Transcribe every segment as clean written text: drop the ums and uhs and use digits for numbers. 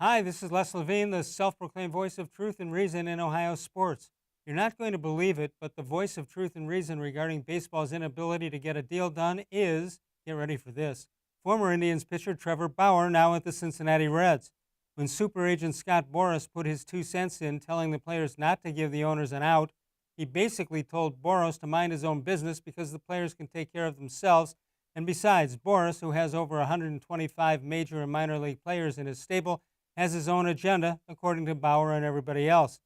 Hi, this is Les-Levine, the self-proclaimed voice of truth and reason in Ohio sports. You're not going to believe it, but the voice of truth and reason regarding baseball's inability to get a deal done is, get ready for this, former Indians pitcher Trevor Bauer, now at the Cincinnati Reds. When super agent Scott Boras put his 2 cents in telling the players not to give the owners an out, he basically told Boras to mind his own business because the players can take care of themselves. And besides, Boras, who has over 125 major and minor league players in his stable, has his own agenda, according to Bauer and everybody else.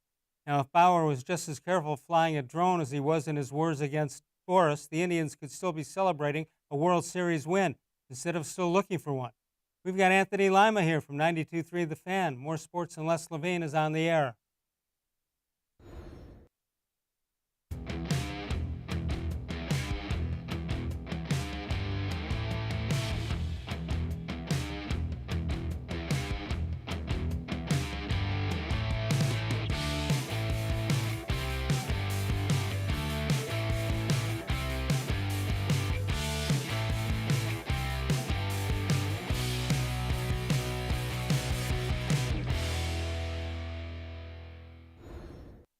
Now, if Bauer was just as careful flying a drone as he was in his words against Boras, the Indians could still be celebrating a World Series win instead of still looking for one. We've got Anthony-Lima here from 92.3 The Fan. More Sports and Les-Levine is on the air.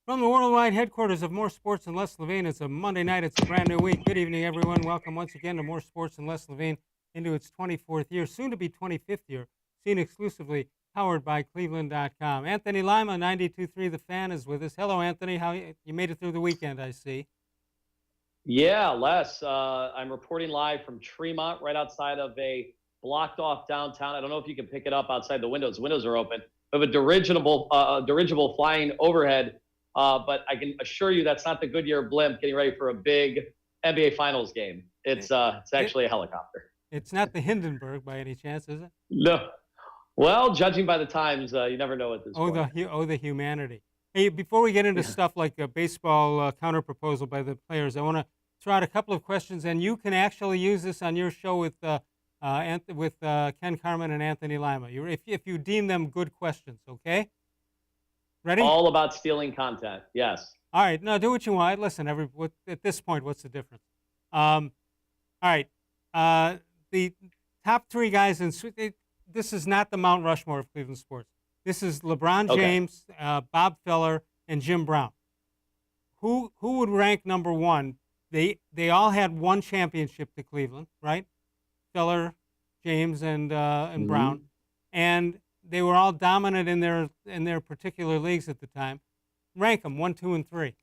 From the worldwide headquarters of More Sports and Les-Levine, it's a Monday night. It's a brand new week. Good evening, everyone. Welcome once again to More Sports and Les-Levine into its 24th year, soon to be 25th year, seen exclusively powered by cleveland.com. Anthony-Lima, 92.3 The Fan, is with us. Hello, Anthony. How you made it through the weekend, I see. Yeah, Les. I'm reporting live from Tremont, right outside of a blocked-off downtown. I don't know if you can pick it up outside the windows. The windows are open. We have a dirigible flying overhead. But I can assure you that's not the Goodyear blimp getting ready for a big NBA Finals game. It's actually a helicopter. It's not the Hindenburg by any chance, is it? No. Well, judging by the times, you never know at this point. The humanity. Hey, before we get into stuff like a baseball counter-proposal by the players, I want to throw out a couple of questions, and you can actually use this on your show with Ken Carman and Anthony-Lima, if you deem them good questions, okay? Ready? All about stealing content, yes. All right, now do what you want. Listen, at this point, what's the difference? All right, the top three guys this is not the Mount Rushmore of Cleveland sports. This is LeBron James, Bob Feller, and Jim Brown. Who would rank number one? They all had one championship to Cleveland, right? Feller, James, and Brown, and they were all dominant in their particular leagues at the time. Rank them 1, 2, and 3.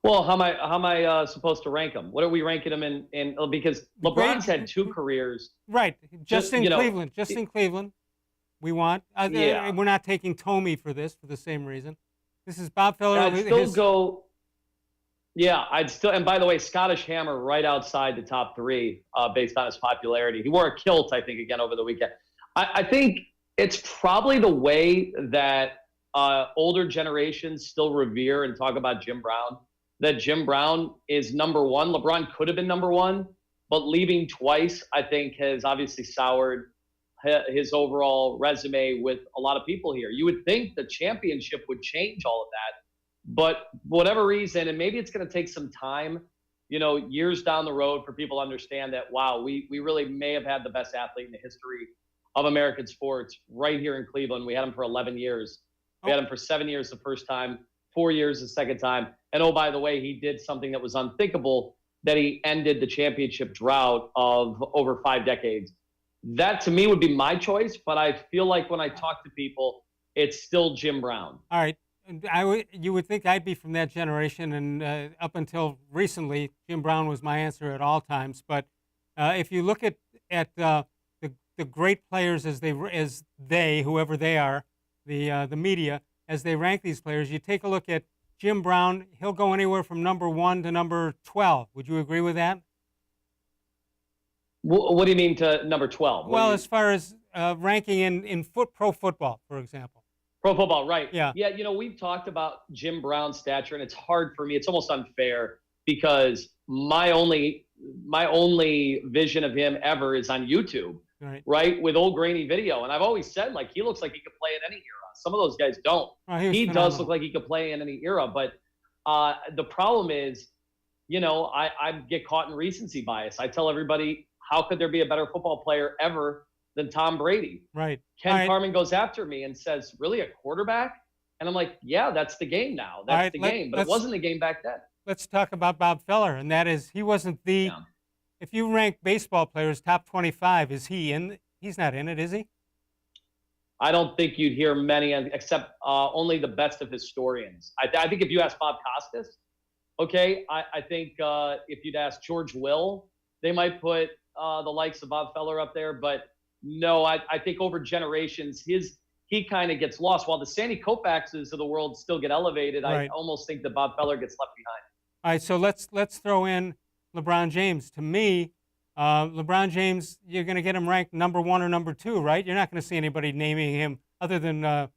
Well, how am I supposed to rank them? What are we ranking them in? Because LeBron's had two careers. Right, just in Cleveland. Just in Cleveland. We want. We're not taking Tomey for this for the same reason. This is Bob Feller. I'd still go. Yeah, and by the way, Scottish Hammer right outside the top three based on his popularity. He wore a kilt, I think, again over the weekend. I think it's probably the way that older generations still revere and talk about Jim Brown, that Jim Brown is number one. LeBron could have been number one, but leaving twice, I think, has obviously soured his overall resume with a lot of people here. You would think the championship would change all of that, but for whatever reason, and maybe it's going to take some time, years down the road for people to understand that, wow, we really may have had the best athlete in the history of American sports right here in Cleveland. We had him for 11 years. We had him for 7 years the first time, 4 years the second time. And oh, by the way, he did something that was unthinkable, that he ended the championship drought of over 5 decades. That to me would be my choice, but I feel like when I talk to people, it's still Jim Brown. All right. You would think I'd be from that generation, and up until recently, Jim Brown was my answer at all times. But if you look at the great players as they whoever they are, the media, as they rank these players, you take a look at Jim Brown. He'll go anywhere from number 1 to number 12. Would you agree with that? What do you mean to number 12? Well, as far as ranking in pro football, for example. Pro football, right? Yeah. Yeah. We've talked about Jim Brown's stature, and it's hard for me. It's almost unfair because my only vision of him ever is on YouTube. Right, with old grainy video. And I've always said, he looks like he could play in any era. Some of those guys don't. He does look like he could play in any era. But the problem is, I get caught in recency bias. I tell everybody, how could there be a better football player ever than Tom Brady. Right. Ken All right. Carman goes after me and says, really, a quarterback? And I'm like, yeah, that's the game now. All That's right, the game. But it wasn't the game back then. let's talk about Bob Feller, and that is he wasn't the. Yeah. If you rank baseball players top 25, is he in? He's not in it, is he? I don't think you'd hear many, except only the best of historians. I think if you ask Bob Costas, okay, I think if you'd ask George Will, they might put the likes of Bob Feller up there. But no, I think over generations, he kind of gets lost. While the Sandy Koufaxes of the world still get elevated, Right. I almost think that Bob Feller gets left behind. All right, so let's throw in LeBron James. To me, LeBron James, you're going to get him ranked number 1 or number 2, right? You're not going to see anybody naming him other than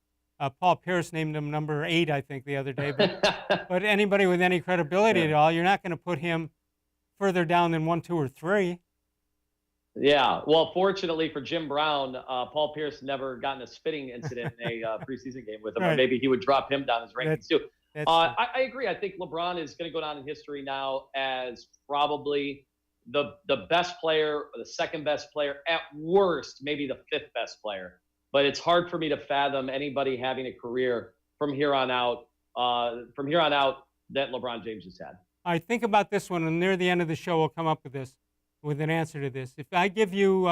Paul Pierce named him number 8, I think, the other day. But anybody with any credibility at all, you're not going to put him further down than 1, 2, or 3. Yeah, well, fortunately for Jim Brown, Paul Pierce never got in a spitting incident in a preseason game with him, Right. or maybe he would drop him down his rankings too. That's I agree. I think LeBron is going to go down in history now as probably the best player, or the second best player, at worst, maybe the 5th best player. But it's hard for me to fathom anybody having a career from here on out that LeBron James has had. All right, think about this one, and near the end of the show, we'll come up with an answer to this. If I give you,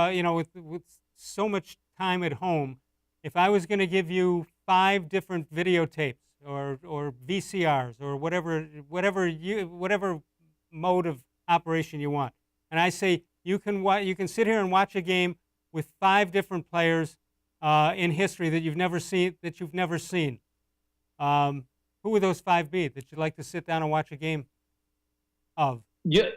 with so much time at home, if I was going to give you 5 different videotapes or VCRs or whatever mode of operation you want, and I say you can sit here and watch a game with 5 different players in history that you've never seen. Who would those 5 be that you'd like to sit down and watch a game of? Yeah,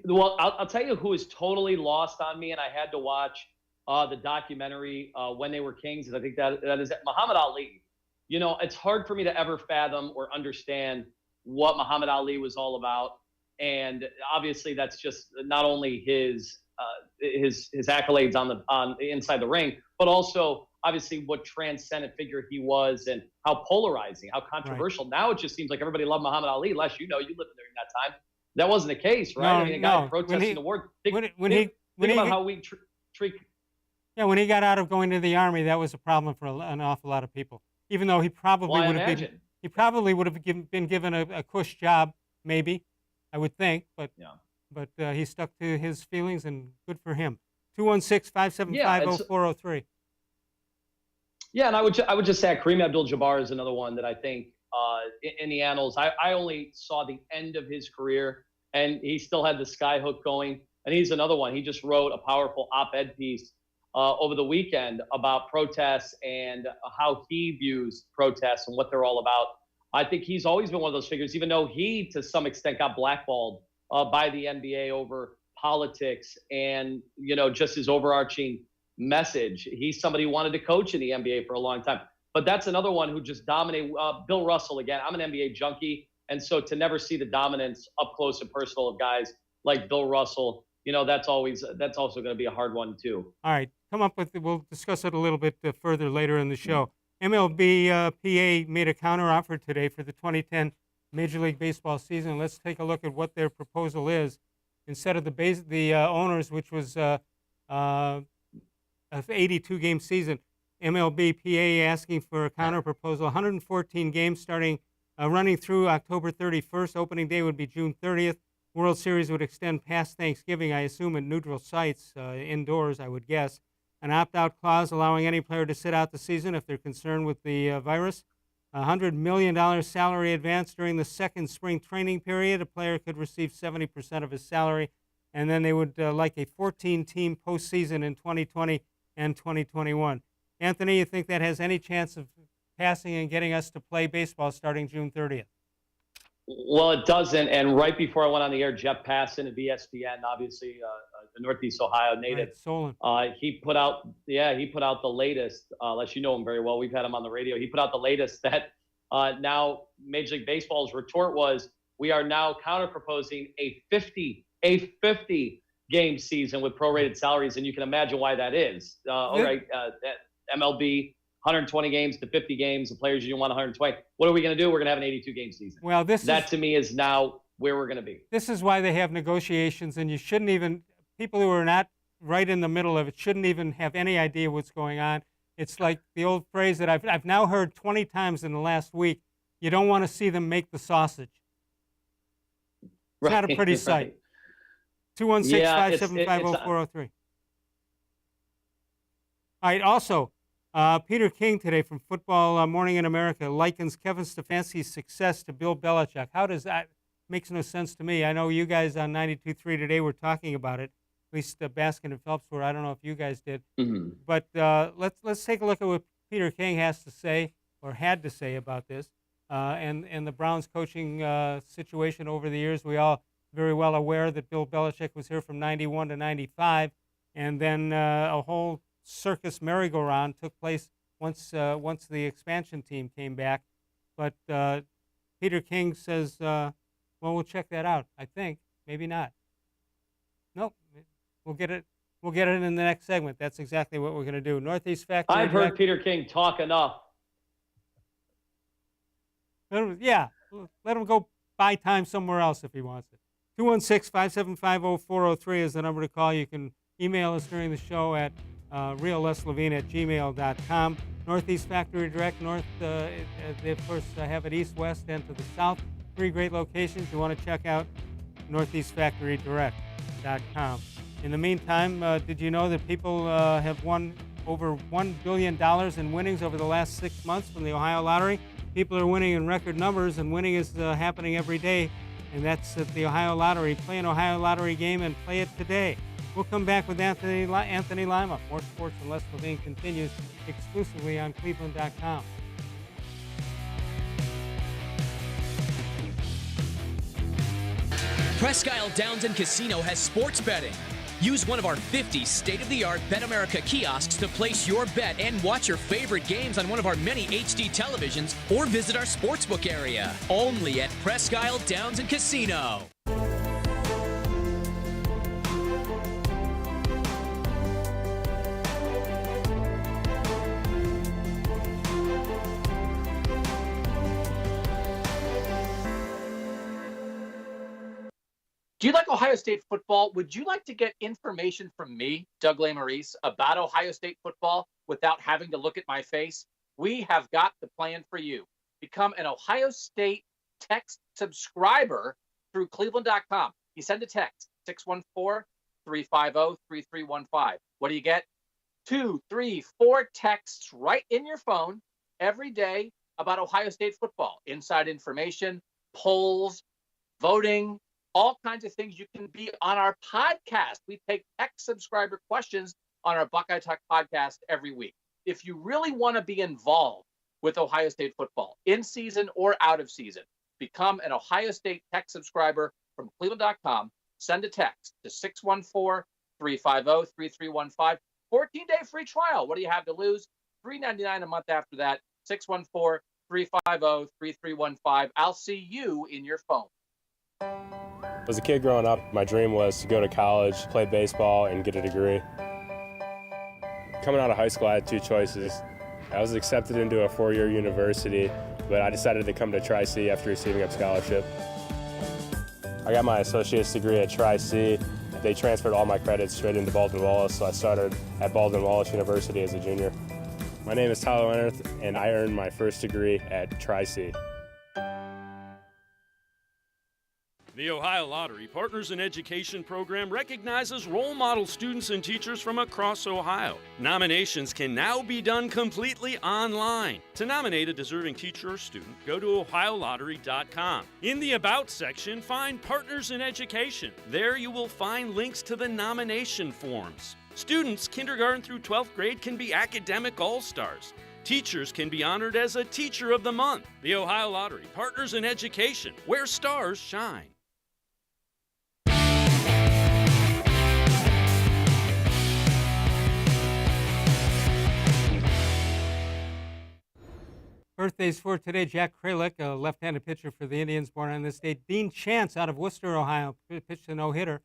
well, I'll tell you who is totally lost on me, and I had to watch the documentary When They Were Kings, and I think that is Muhammad Ali. You know, it's hard for me to ever fathom or understand what Muhammad Ali was all about, and obviously that's just not only his accolades on inside the ring, but also obviously what transcendent figure he was and how polarizing, how controversial. Right. Now it just seems like everybody loved Muhammad Ali. Les, you lived during that time. That wasn't the case, right? No, I mean, a guy protesting the war. Think about how we treat. Yeah, when he got out of going to the army, that was a problem for an awful lot of people. Even though he probably would have been given a cush job, maybe, I would think. But he stuck to his feelings, and good for him. 216-575-0403. Yeah, and I would just say Kareem Abdul-Jabbar is another one that I think in the annals. I only saw the end of his career, and he still had the skyhook going. And he's another one. He just wrote a powerful op-ed piece over the weekend about protests and how he views protests and what they're all about. I think he's always been one of those figures, even though he, to some extent, got blackballed by the NBA over politics and, just his overarching message. He's somebody who wanted to coach in the NBA for a long time. But that's another one who just dominated. Bill Russell, again, I'm an NBA junkie. And so to never see the dominance up close and personal of guys like Bill Russell, that's also going to be a hard one too. All right. We'll discuss it a little bit further later in the show. MLB PA made a counteroffer today for the 2010 Major League Baseball season. Let's take a look at what their proposal is. Instead of the owners, which was an 82-game season, MLB PA asking for a counter proposal, 114 games running through October 31st. Opening day would be June 30th. World Series would extend past Thanksgiving, I assume, at neutral sites, indoors, I would guess. An opt-out clause allowing any player to sit out the season if they're concerned with the virus. $100 million salary advance during the second spring training period. A player could receive 70% of his salary. And then they would like a 14-team postseason in 2020 and 2021. Anthony, you think that has any chance of passing and getting us to play baseball starting June 30th? Well, it doesn't. And right before I went on the air, Jeff Passan of ESPN, obviously a Northeast Ohio native, he put out the latest. Unless you know him very well, we've had him on the radio. He put out the latest that now Major League Baseball's retort was, we are now counter-proposing a 50-game season with prorated salaries, and you can imagine why that is. MLB. 120 games to 50 games. The players you want 120. What are we going to do? We're going to have an 82-game season. Well, that to me is now where we're going to be. This is why they have negotiations, and you shouldn't even. People who are not right in the middle of it, shouldn't even have any idea what's going on. It's like the old phrase that I've now heard 20 times in the last week, you don't want to see them make the sausage. It's not a pretty sight. 216-575-0403. All right, also, Peter King today from Football Morning in America likens Kevin Stefanski's success to Bill Belichick. How does that? Makes no sense to me. I know you guys on 92.3 today were talking about it. At least Baskin and Phelps were. I don't know if you guys did. Mm-hmm. But let's take a look at what Peter King has to say or had to say about this and the Browns coaching situation over the years. We all very well aware that Bill Belichick was here from 91 to 95, and then a whole circus merry-go-round took place once the expansion team came back. But Peter King says, well, we'll check that out. I think maybe not. Nope, we'll get it. We'll get it in the next segment. That's exactly what we're going to do. Northeast Factory. I've heard Peter King talk enough. Yeah, let him go buy time somewhere else if he wants it. 216-575-0403 is the number to call. You can email us during the show at real-les-levine@gmail.com. Northeast Factory Direct, they of course have it east, west, and to the south. 3 great locations. You want to check out northeastfactorydirect.com. In the meantime, did you know that people have won over $1 billion in winnings over the last 6 months from the Ohio Lottery? People are winning in record numbers, and winning is happening every day, and that's at the Ohio Lottery. Play an Ohio Lottery game and play it today. We'll come back with Anthony-Lima. More Sports and Les-Levine continues exclusively on cleveland.com. Presque Isle Downs and Casino has sports betting. Use one of our 50 state-of-the-art Bet America kiosks to place your bet and watch your favorite games on one of our many HD televisions or visit our sportsbook area. Only at Presque Isle Downs and Casino. Do you like Ohio State football? Would you like to get information from me, Doug Lesmerises, about Ohio State football without having to look at my face? We have got the plan for you. Become an Ohio State text subscriber through cleveland.com. You send a text, 614-350-3315. What do you get? 2, 3, 4 texts right in your phone every day about Ohio State football. Inside information, polls, voting, all kinds of things. You can be on our podcast. We take text subscriber questions on our Buckeye Talk podcast every week. If you really want to be involved with Ohio State football, in season or out of season, become an Ohio State text subscriber from cleveland.com. Send a text to 614-350-3315. 14-day free trial. What do you have to lose? $3.99 a month after that. 614-350-3315. I'll see you in your phone. As a kid growing up, my dream was to go to college, play baseball, and get a degree. Coming out of high school, I had 2 choices. I was accepted into a 4-year university, but I decided to come to Tri-C after receiving a scholarship. I got my associate's degree at Tri-C. They transferred all my credits straight into Baldwin-Wallace, so I started at Baldwin-Wallace University as a junior. My name is Tyler Leonard, and I earned my first degree at Tri-C. The Ohio Lottery Partners in Education program recognizes role model students and teachers from across Ohio. Nominations can now be done completely online. To nominate a deserving teacher or student, go to OhioLottery.com. In the About section, find Partners in Education. There you will find links to the nomination forms. Students, kindergarten through 12th grade, can be academic all-stars. Teachers can be honored as a Teacher of the Month. The Ohio Lottery Partners in Education, where stars shine. Birthdays for today: Jack Kralik, a left-handed pitcher for the Indians, born on this date. Dean Chance out of Worcester, Ohio, pitched a no-hitter.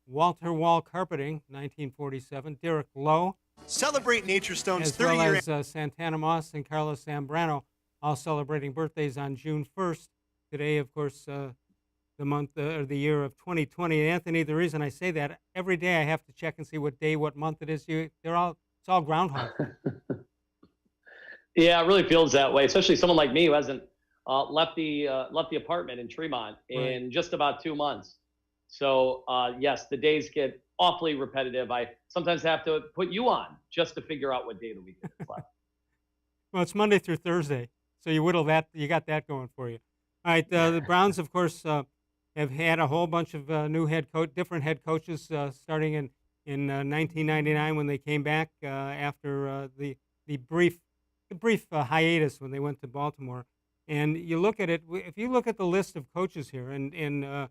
Walter Wall Carpeting, 1947. Derek Lowe. Celebrate Nature Stone's 30 as year. well as Santana Moss and Carlos Zambrano, all celebrating birthdays on June 1st. Today, of course, the month or the year of 2020. And Anthony, the reason I say that, every day I have to check and see what day, what month it is. It's all groundhog. Yeah, it really feels that way, especially someone like me who hasn't left the apartment in Tremont in just about 2 months. So yes, the days get awfully repetitive. I sometimes have to put you on just to figure out what day of the week it is left. Well, it's Monday through Thursday, so you got that going for you. All right, the Browns, of course, have had a whole bunch of different head coaches starting in 1999 when they came back after the brief hiatus when they went to Baltimore. And you look at it, if you look at the list of coaches here, and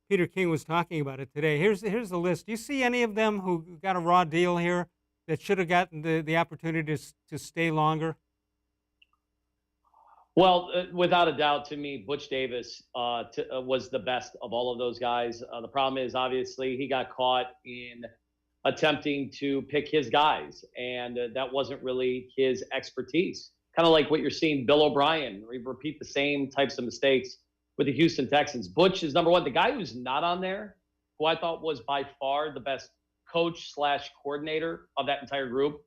Peter King was talking about it today. Here's the list. Do you see any of them who got a raw deal here that should have gotten the opportunity to stay longer? Well, without a doubt, to me, Butch Davis was the best of all of those guys. The problem is, obviously, he got caught in attempting to pick his guys, and that wasn't really his expertise. Kind of like what you're seeing Bill O'Brien repeat the same types of mistakes with the Houston Texans. Butch is number one. The guy who's not on there, who I thought was by far the best coach/coordinator of that entire group,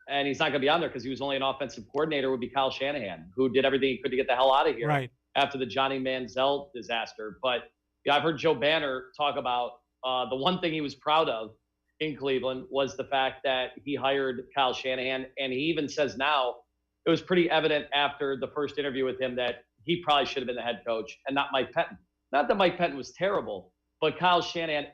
and he's not going to be on there because he was only an offensive coordinator, would be Kyle Shanahan, who did everything he could to get the hell out of here after the Johnny Manziel disaster. But yeah, I've heard Joe Banner talk about the one thing he was proud of in Cleveland was the fact that he hired Kyle Shanahan, and he even says now it was pretty evident after the first interview with him that he probably should have been the head coach and not Mike Pettin. Not that Mike Pettin was terrible, but Kyle Shanahan,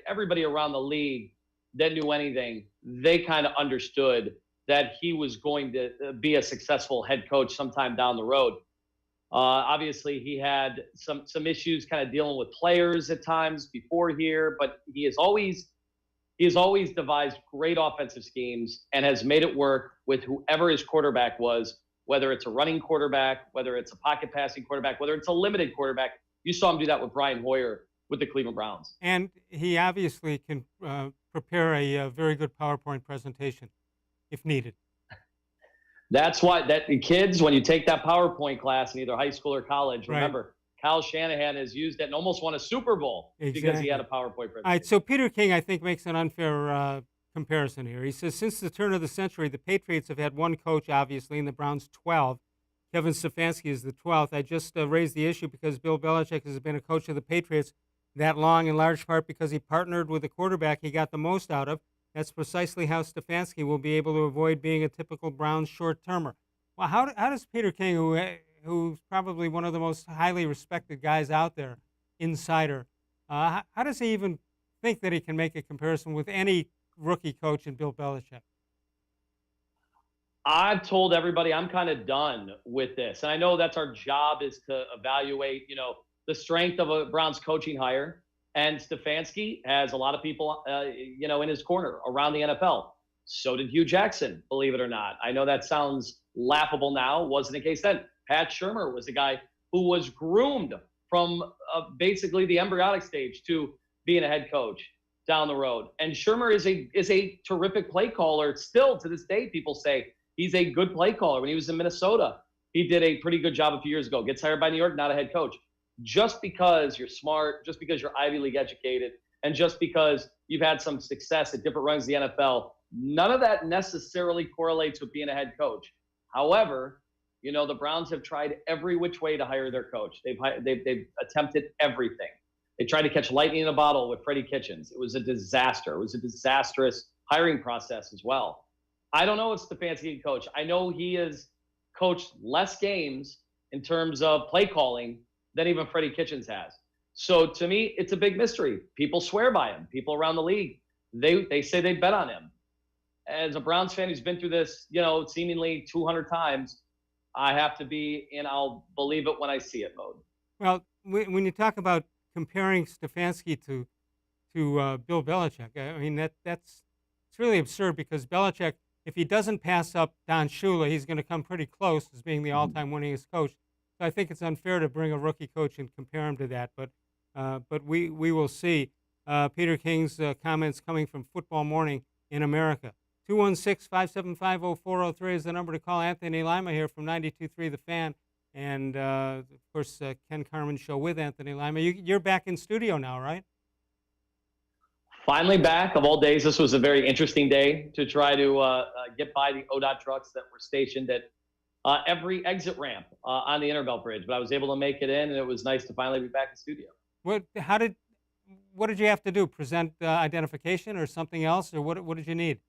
everybody around the league that knew anything, they kind of understood that he was going to be a successful head coach sometime down the road. Obviously, he had some issues kind of dealing with players at times before here, but he has always devised great offensive schemes and has made it work with whoever his quarterback was, whether it's a running quarterback, whether it's a pocket passing quarterback, whether it's a limited quarterback. You saw him do that with Brian Hoyer with the Cleveland Browns. And he obviously can prepare a very good PowerPoint presentation if needed. That's why the kids, when you take that PowerPoint class in either high school or college, remember, Kyle Shanahan has used it and almost won a Super Bowl because he had a PowerPoint presentation. All right, so Peter King, I think, makes an unfair comparison here. He says, since the turn of the century, the Patriots have had one coach, obviously, and the Browns 12. Kevin Stefanski is the 12th. I just raised the issue because Bill Belichick has been a coach of the Patriots that long, in large part because he partnered with the quarterback he got the most out of. That's precisely how Stefanski will be able to avoid being a typical Browns short-termer. Well, how does Peter King, who's probably one of the most highly respected guys out there, insider, how does he even think that he can make a comparison with any rookie coach in Bill Belichick? I've told everybody I'm kind of done with this. And I know that's our job, is to evaluate, the strength of a Browns coaching hire. And Stefanski has a lot of people, in his corner around the NFL. So did Hugh Jackson, believe it or not. I know that sounds laughable now. Wasn't the case then. Pat Shurmur was a guy who was groomed from basically the embryonic stage to being a head coach down the road. And Shurmur is a terrific play caller. Still to this day, people say he's a good play caller. When he was in Minnesota, he did a pretty good job a few years ago. Gets hired by New York, not a head coach. Just because you're smart, just because you're Ivy League educated, and just because you've had some success at different rungs of the NFL, none of that necessarily correlates with being a head coach. However, the Browns have tried every which way to hire their coach. They've attempted everything. They tried to catch lightning in a bottle with Freddie Kitchens. It was a disaster. It was a disastrous hiring process as well. I don't know if Stefanski can coach. I know he has coached less games in terms of play calling than even Freddie Kitchens has. So to me, it's a big mystery. People swear by him. People around the league, they say they bet on him. As a Browns fan who's been through this, seemingly 200 times, I have to be in I'll believe it when I see it mode. Well, when you talk about comparing Stefanski to Bill Belichick, I mean, it's really absurd, because Belichick, if he doesn't pass up Don Shula, he's going to come pretty close as being the all-time winningest coach. So I think it's unfair to bring a rookie coach and compare him to that, but we will see. Peter King's comments coming from Football Morning in America. 216-575-0403 is the number to call. Anthony Lima here from 92.3 The Fan. and of course, Ken Carman Show with Anthony Lima. You're back in studio now, right? Finally back. Of all days, this was a very interesting day to try to get by the ODOT trucks that were stationed at every exit ramp on the Interbelt Bridge. But I was able to make it in, and it was nice to finally be back in studio. What did you have to do? Present identification or something else, or what did you need?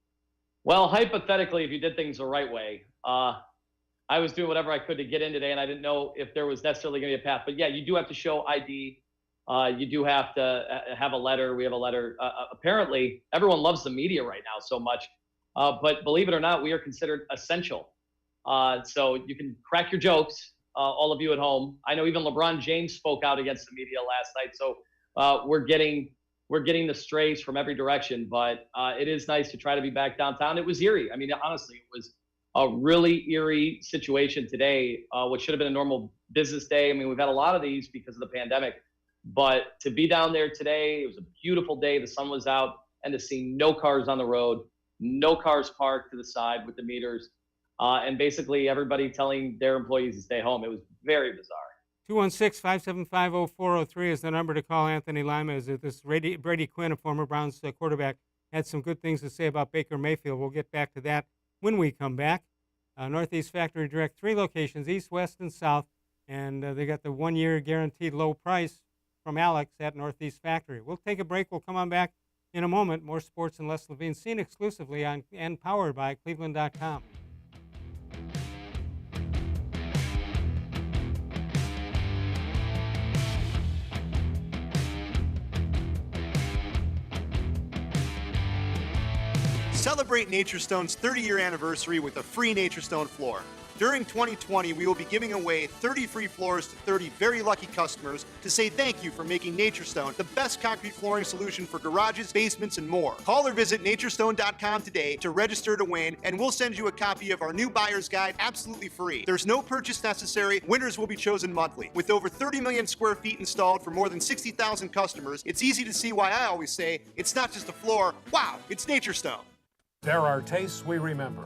Well, hypothetically, if you did things the right way, I was doing whatever I could to get in today, and I didn't know if there was necessarily going to be a path. But yeah, you do have to show ID. You do have to have a letter. We have a letter. Apparently, everyone loves the media right now so much. But believe it or not, we are considered essential. So you can crack your jokes, all of you at home. I know even LeBron James spoke out against the media last night. So we're getting the strays from every direction. But it is nice to try to be back downtown. It was eerie. I mean, honestly, it was a really eerie situation today, what should have been a normal business day. I mean, we've had a lot of these because of the pandemic. But to be down there today, it was a beautiful day. The sun was out, and to see no cars on the road, no cars parked to the side with the meters, and basically everybody telling their employees to stay home. It was very bizarre. 216-575-0403 is the number to call Anthony Lima. Is that this Brady-Quinn, a former Browns quarterback, had some good things to say about Baker-Mayfield. We'll get back to that when we come back. Northeast Factory Direct, 3 locations, east, west, and south, and they got the 1-year guaranteed low price from Alex at Northeast Factory. We'll take a break. We'll come on back in a moment. More Sports and Les-Levine, seen exclusively on and powered by cleveland.com. Celebrate Naturestone's 30-year anniversary with a free Naturestone floor. During 2020, we will be giving away 30 free floors to 30 very lucky customers to say thank you for making Naturestone the best concrete flooring solution for garages, basements, and more. Call or visit naturestone.com today to register to win, and we'll send you a copy of our new buyer's guide absolutely free. There's no purchase necessary. Winners will be chosen monthly. With over 30 million square feet installed for more than 60,000 customers, it's easy to see why I always say it's not just a floor. Wow, it's Naturestone. There are tastes we remember.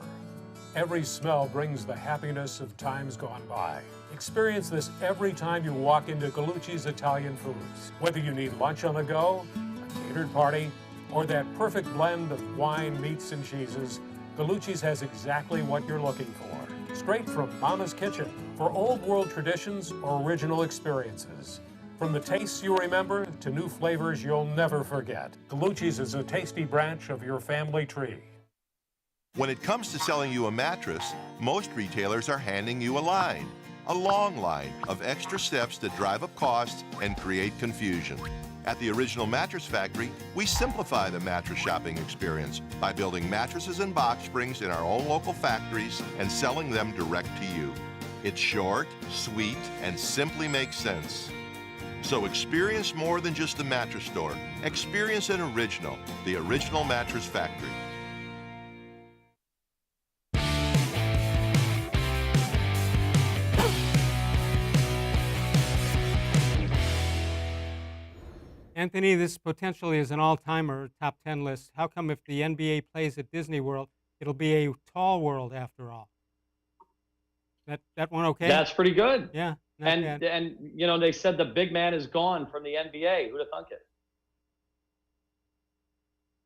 Every smell brings the happiness of times gone by. Experience this every time you walk into Gallucci's Italian Foods. Whether you need lunch on the go, a catered party, or that perfect blend of wine, meats, and cheeses, Gallucci's has exactly what you're looking for. Straight from Mama's kitchen for old world traditions or original experiences. From the tastes you remember to new flavors you'll never forget. Gallucci's is a tasty branch of your family tree. When it comes to selling you a mattress, most retailers are handing you a long line of extra steps that drive up costs and create confusion. At the Original Mattress Factory, we simplify the mattress shopping experience by building mattresses and box springs in our own local factories and selling them direct to you. It's short, sweet, and simply makes sense. So experience more than just a mattress store. Experience an original, the Original Mattress Factory. Anthony, this potentially is an all-timer top 10 list. How come if the NBA plays at Disney World, it'll be a tall world after all? That one okay? That's pretty good. Yeah. And you know, they said the big man is gone from the NBA. Who'd have thunk it?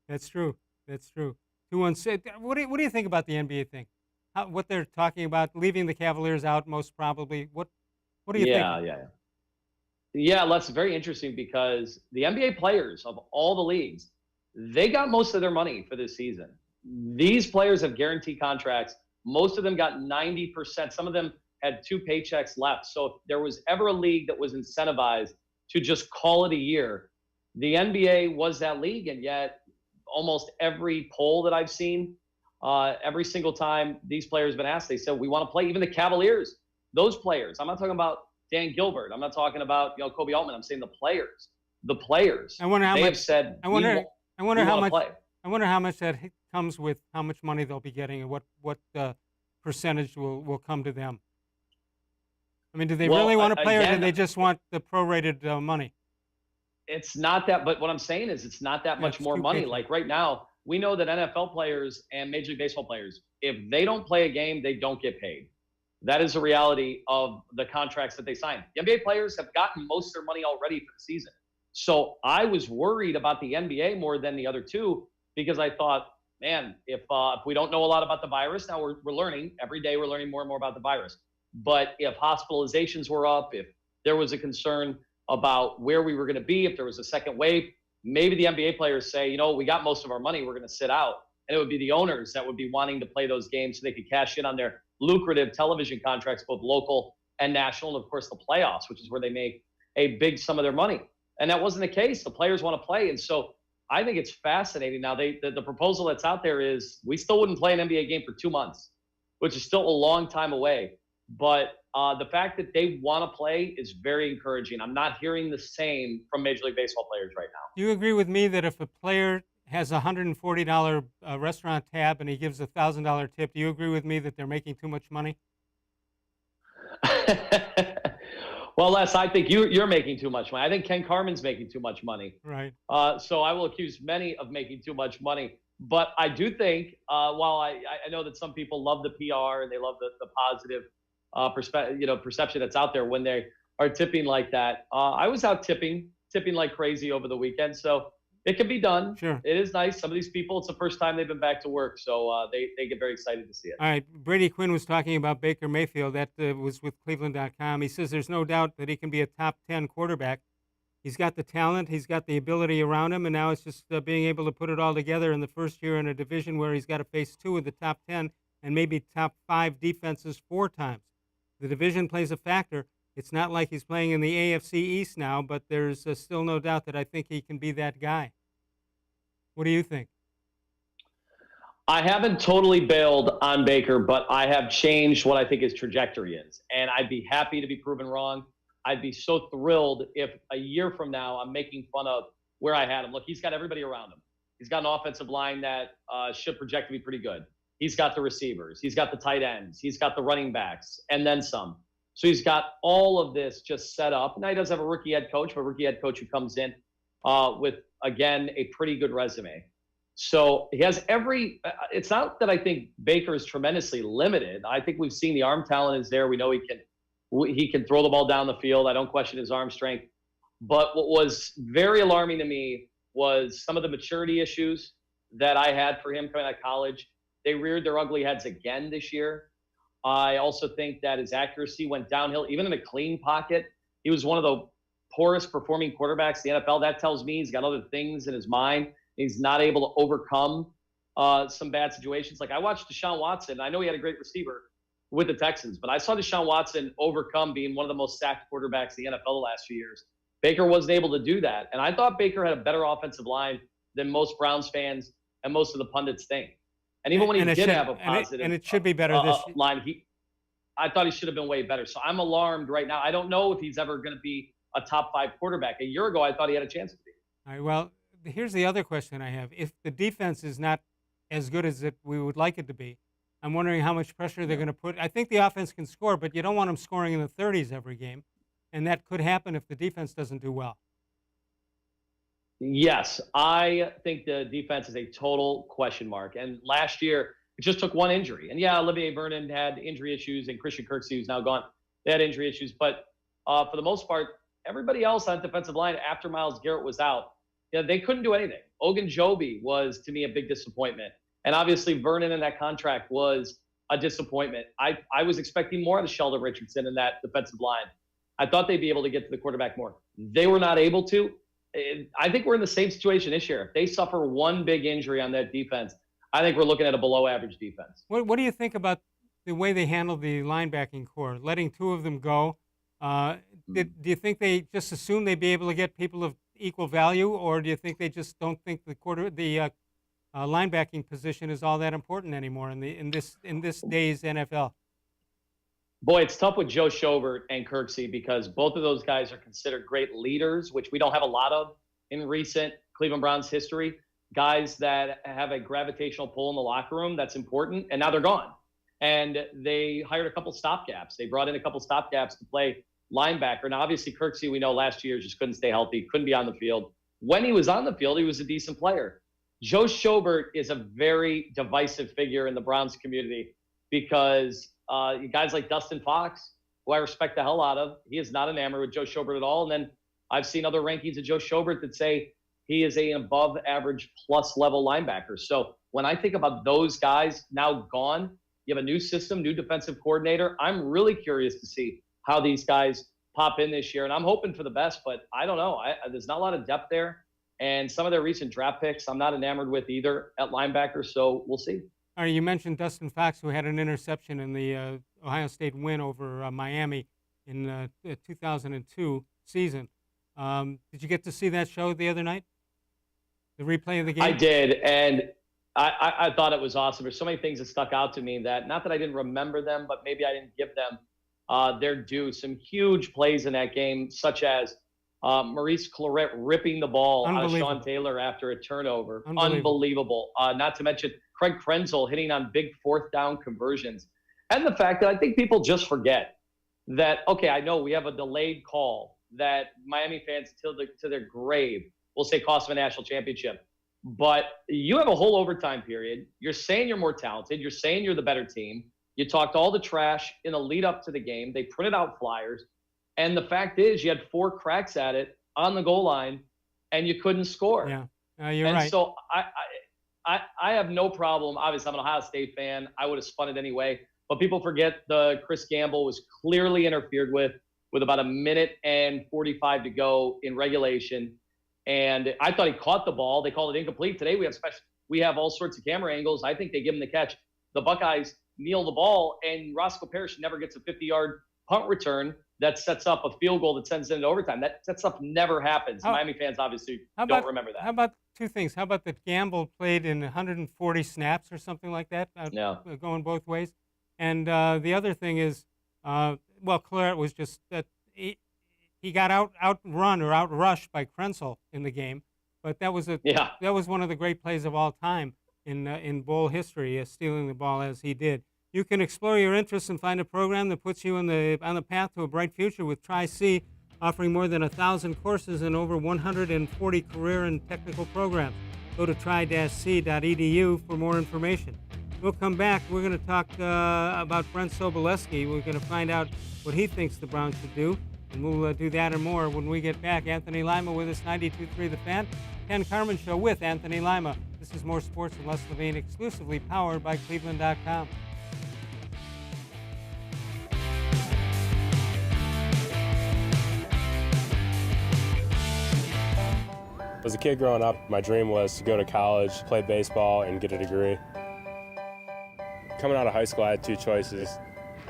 That's true. That's true. 216. What do you think about the NBA thing? What they're talking about, leaving the Cavaliers out most probably. What do you think? Yeah, that's very interesting because the NBA players of all the leagues, they got most of their money for this season. These players have guaranteed contracts. Most of them got 90%. Some of them had 2 paychecks left. So if there was ever a league that was incentivized to just call it a year, the NBA was that league. And yet almost every poll that I've seen, every single time these players have been asked, they said, we want to play. Even the Cavaliers, those players. I'm not talking about Dan Gilbert. I'm not talking about Kobe Altman. I'm saying the players. The players. I wonder how they much. have said. I wonder how much. Play. I wonder how much that comes with how much money they'll be getting and what percentage will come to them. I mean, do they really want to play, or do they just want the prorated money? It's not that. But what I'm saying is, it's not that much more money. Like right now, we know that NFL players and Major League Baseball players, if they don't play a game, they don't get paid. That is a reality of the contracts that they signed. The NBA players have gotten most of their money already for the season. So I was worried about the NBA more than the other two because I thought, man, if we don't know a lot about the virus, now we're learning. Every day we're learning more and more about the virus. But if hospitalizations were up, if there was a concern about where we were going to be, if there was a second wave, maybe the NBA players say, you know, we got most of our money, we're going to sit out. And it would be the owners that would be wanting to play those games so they could cash in on their lucrative television contracts, both local and national, and of course the playoffs, which is where they make a big sum of their money. And that wasn't the case. The players want to play. And so I think it's fascinating. Now, the proposal that's out there is we still wouldn't play an NBA game for 2 months, which is still a long time away. But the fact that they want to play is very encouraging. I'm not hearing the same from Major League Baseball players right now. Do you agree with me that if a player has a $140 restaurant tab and he gives a $1,000 tip, do you agree with me that they're making too much money? Well, Les, I think you're making too much money. I think Ken Carman's making too much money. Right. So I will accuse many of making too much money. But I do think, while I know that some people love the PR and they love the positive perception that's out there when they are tipping like that. I was out tipping like crazy over the weekend. So it can be done. Sure. It is nice. Some of these people, it's the first time they've been back to work. So they get very excited to see it. All right. Brady-Quinn was talking about Baker-Mayfield. That was with cleveland.com. He says there's no doubt that he can be a top 10 quarterback. He's got the talent. He's got the ability around him. And now it's just being able to put it all together in the first year in a division where he's got to face 2 of the top 10 and maybe top 5 defenses 4 times. The division plays a factor. It's not like he's playing in the AFC East now, but there's still no doubt that I think he can be that guy. What do you think? I haven't totally bailed on Baker, but I have changed what I think his trajectory is. And I'd be happy to be proven wrong. I'd be so thrilled if a year from now I'm making fun of where I had him. Look, he's got everybody around him. He's got an offensive line that should project to be pretty good. He's got the receivers. He's got the tight ends. He's got the running backs, and then some. So he's got all of this just set up. Now he does have a rookie head coach, but a rookie head coach who comes in with, again, a pretty good resume. So he has it's not that I think Baker is tremendously limited. I think we've seen the arm talent is there. We know he can throw the ball down the field. I don't question his arm strength. But what was very alarming to me was some of the maturity issues that I had for him coming out of college. They reared their ugly heads again this year. I also think that his accuracy went downhill, even in a clean pocket. He was one of the poorest performing quarterbacks in the NFL. That tells me he's got other things in his mind. He's not able to overcome some bad situations. Like I watched Deshaun Watson. I know he had a great receiver with the Texans, but I saw Deshaun Watson overcome being one of the most sacked quarterbacks in the NFL the last few years. Baker wasn't able to do that. And I thought Baker had a better offensive line than most Browns fans and most of the pundits think. And even when he did have a positive and it should be better this line, I thought he should have been way better. So I'm alarmed right now. I don't know if he's ever going to be a top 5 quarterback. A year ago, I thought he had a chance to be. All right, well, here's the other question I have. If the defense is not as good as we would like it to be, I'm wondering how much pressure they're going to put. I think the offense can score, but you don't want them scoring in the 30s every game. And that could happen if the defense doesn't do well. Yes, I think the defense is a total question mark. And last year, it just took one injury. And yeah, Olivier-Vernon had injury issues, and Christian Kirksey, who's now gone, they had injury issues. But for the most part, everybody else on defensive line after Myles Garrett was out, they couldn't do anything. Ogunjobi was, to me, a big disappointment. And obviously, Vernon in that contract was a disappointment. I was expecting more out of Sheldon Richardson in that defensive line. I thought they'd be able to get to the quarterback more. They were not able to. I think we're in the same situation this year. If they suffer one big injury on that defense, I think we're looking at a below-average defense. What do you think about the way they handled the linebacking core, letting 2 of them go? Do you think they just assume they'd be able to get people of equal value, or do you think they just don't think the linebacking position is all that important anymore in this day's NFL? Boy, it's tough with Joe Schobert and Kirksey because both of those guys are considered great leaders, which we don't have a lot of in recent Cleveland Browns history. Guys that have a gravitational pull in the locker room, that's important, and now they're gone. And they hired a couple stopgaps. They brought in a couple stopgaps to play linebacker. Now, obviously, Kirksey, we know last year just couldn't stay healthy, couldn't be on the field. When he was on the field, he was a decent player. Joe Schobert is a very divisive figure in the Browns community because Guys like Dustin Fox, who I respect the hell out of, he is not enamored with Joe Schobert at all. And then I've seen other rankings of Joe Schobert that say he is an above average plus level linebacker. So when I think about those guys now gone, you have a new system, new defensive coordinator. I'm really curious to see how these guys pop in this year. And I'm hoping for the best, but I don't know. There's not a lot of depth there. And some of their recent draft picks, I'm not enamored with either at linebacker. So we'll see. All right, you mentioned Dustin Fox, who had an interception in the Ohio State win over Miami in the 2002 season. Did you get to see that show the other night? The replay of the game? I did, and I thought it was awesome. There's so many things that stuck out to me that, not that I didn't remember them, but maybe I didn't give them their due. Some huge plays in that game, such as Maurice Clarett ripping the ball out of Sean Taylor after a turnover. Unbelievable. Not to mention Craig Krenzel hitting on big fourth down conversions. And the fact that I think people just forget that, okay, I know we have a delayed call that Miami fans to their grave will say cost of a national championship. But you have a whole overtime period. You're saying you're more talented. You're saying you're the better team. You talked all the trash in the lead up to the game. They printed out flyers. And the fact is, you had 4 cracks at it on the goal line, and you couldn't score. Yeah, you're right. And so I have no problem. Obviously, I'm an Ohio State fan. I would have spun it anyway. But people forget the Chris Gamble was clearly interfered with about a minute and 45 to go in regulation. And I thought he caught the ball. They called it incomplete. Today we have all sorts of camera angles. I think they give him the catch. The Buckeyes kneel the ball, and Roscoe Parrish never gets a 50-yard punt return that sets up a field goal that sends it into overtime. That stuff never happens. Miami fans obviously don't remember that. How about two things? How about that Gamble played in 140 snaps or something like that, going both ways? And the other thing is, Clarett was just that he got outrun or outrushed by Krenzel in the game, but that was one of the great plays of all time in bowl history, stealing the ball as he did. You can explore your interests and find a program that puts you on the path to a bright future with Tri-C, offering more than 1,000 courses and over 140 career and technical programs. Go to tri-c.edu for more information. We'll come back. We're going to talk about Brent Sobolewski. We're going to find out what he thinks the Browns should do, and we'll do that and more when we get back. Anthony Lima with us, 92.3 The Fan. Ken Carman Show with Anthony Lima. This is More Sports and Les-Levine, exclusively powered by cleveland.com. As a kid growing up, my dream was to go to college, play baseball, and get a degree. Coming out of high school, I had 2 choices.